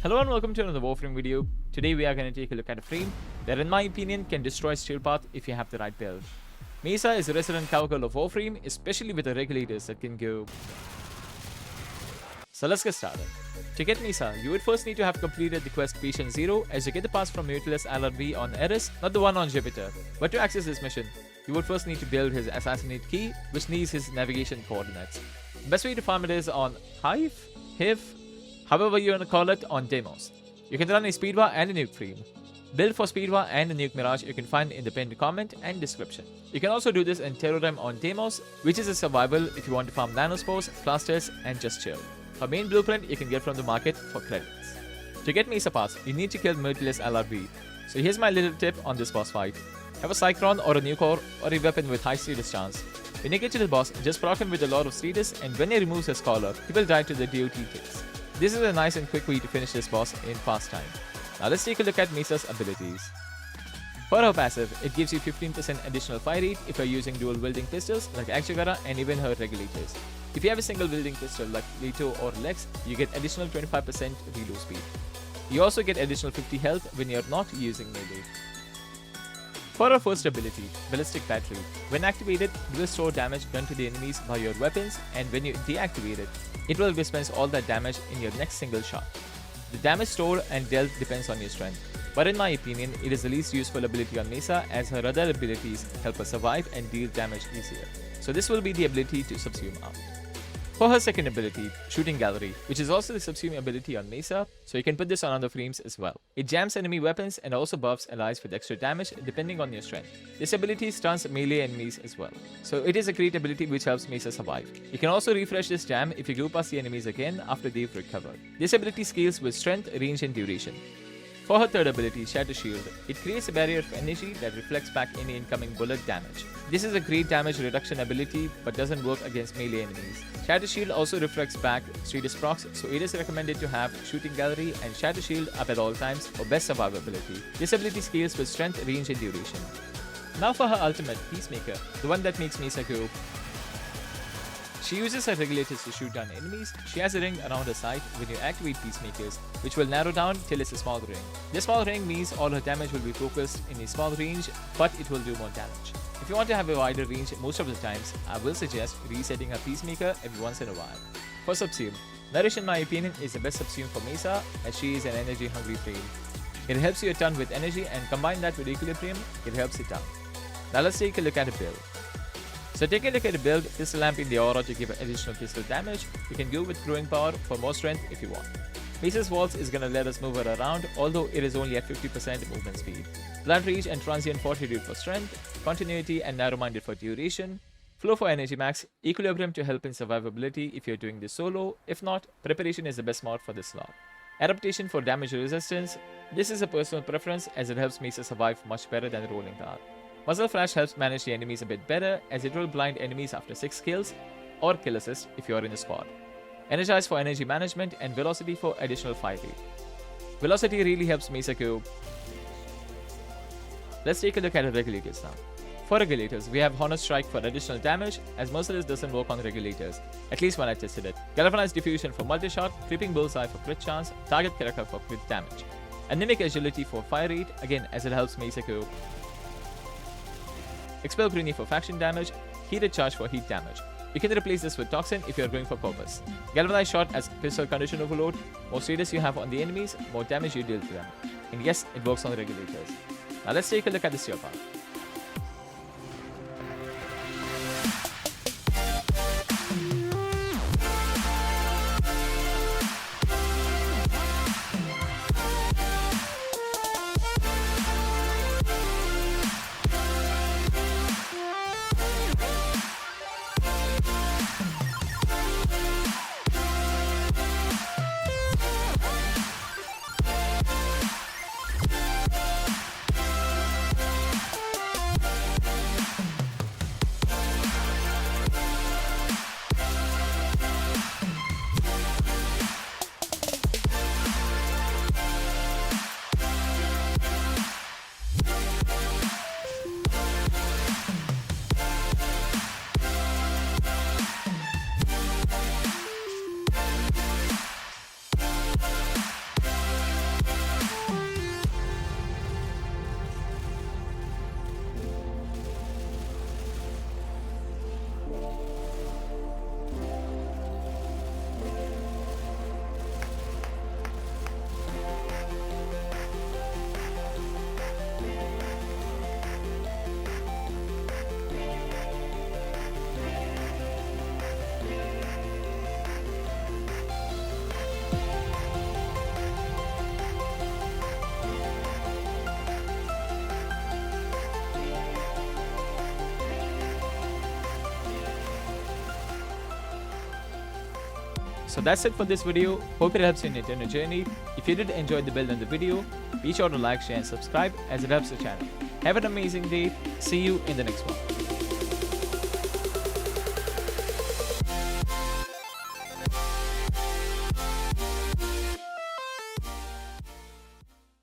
Hello and welcome to another Warframe video. Today we are going to take a look at a frame that in my opinion can destroy Steel Path if you have the right build. Mesa is a resident cowgirl of Warframe, especially with the regulators that can go. So let's get started. To get Mesa, you would first need to have completed the quest Patient Zero as you get the pass from Mutilus LRV on Eris, not the one on Jupiter. But to access this mission, you would first need to build his Assassinate Key, which needs his navigation coordinates. The best way to farm it is on Hive, however you want to call it, on Deimos. You can run a Speedwa and a Nuke Frame. Build for Speedwa and a Nuke Mirage you can find in the pinned comment and description. You can also do this in Terrorem on Deimos, which is a survival if you want to farm Nanospores, Clusters and just chill. Her main blueprint you can get from the market for credits. To get Mesa Pass, you need to kill Mutilus LRV. So here's my little tip on this boss fight. Have a Cyclone or a Nuke Core or a weapon with high status chance. When you get to the boss, just proc him with a lot of status, and when he removes his collar, he will die to the DOT ticks. This is a nice and quick way to finish this boss in fast time. Now let's take a look at Mesa's abilities. For her passive, it gives you 15% additional fire rate if you're using dual wielding pistols like Akshagara and even her regulators. If you have a single wielding pistol like Leto or Lex, you get additional 25% reload speed. You also get additional 50 health when you're not using melee. For our first ability, Ballistic Battery, when activated, you will store damage done to the enemies by your weapons, and when you deactivate it, it will dispense all that damage in your next single shot. The damage stored and dealt depends on your strength, but in my opinion, it is the least useful ability on Mesa as her other abilities help her survive and deal damage easier. So this will be the ability to subsume out. For her second ability, Shooting Gallery, which is also the subsume ability on Mesa, so you can put this on other frames as well. It jams enemy weapons and also buffs allies with extra damage depending on your strength. This ability stuns melee enemies as well, so it is a great ability which helps Mesa survive. You can also refresh this jam if you go past the enemies again after they've recovered. This ability scales with strength, range and duration. For her third ability, Shatter Shield, it creates a barrier of energy that reflects back any incoming bullet damage. This is a great damage reduction ability but doesn't work against melee enemies. Shatter Shield also reflects back status procs, so it is recommended to have Shooting Gallery and Shatter Shield up at all times for best survivability. This ability scales with strength, range and duration. Now for her ultimate, Peacemaker, the one that makes Mesa go. She uses her regulators to shoot down enemies. She has a ring around her side when you activate Peacemakers, which will narrow down till it's a small ring. This small ring means all her damage will be focused in a small range, but it will do more damage. If you want to have a wider range most of the times, I will suggest resetting her Peacemaker every once in a while. For Subsume, Nourish in my opinion is the best Subsume for Mesa as she is an energy hungry frame. It helps you a ton with energy, and combine that with Equilibrium, it helps a ton. Now let's take a look at a build. So taking a look at the build, Pistol Lamp in the aura to give additional pistol damage. You can go with Growing Power for more strength if you want. Mesa's Waltz is gonna let us move her around, although it is only at 50% movement speed. Blunt Reach and Transient Fortitude for strength, Continuity and Narrow-Minded for duration, Flow for energy max, Equilibrium to help in survivability if you're doing this solo. If not, Preparation is the best mod for this slot. Adaptation for damage resistance. This is a personal preference as it helps Mesa survive much better than Rolling Guard. Muzzle Flash helps manage the enemies a bit better as it will blind enemies after 6 kills, or Kill Assist if you are in a squad. Energize for energy management and Velocity for additional fire rate. Velocity really helps Mesa go. Let's take a look at her regulators now. For regulators, we have Honor Strike for additional damage as Merciless doesn't work on regulators, at least when I tested it. Galvanized Diffusion for multi-shot, Creeping Bullseye for crit chance, Target Character for crit damage. Anemic Agility for fire rate, again as it helps Mesa go. Expel Bruni for faction damage, Heated Charge for heat damage. You can replace this with Toxin if you are going for purpose. Galvanized Shot as pistol condition overload. More status you have on the enemies, more damage you deal to them. And yes, it works on the regulators. Now let's take a look at the Steel Path. So that's it for this video. Hope it helps you in your journey. If you did enjoy the build and the video, be sure to like, share and subscribe as it helps the channel. Have an amazing day. See you in the next one.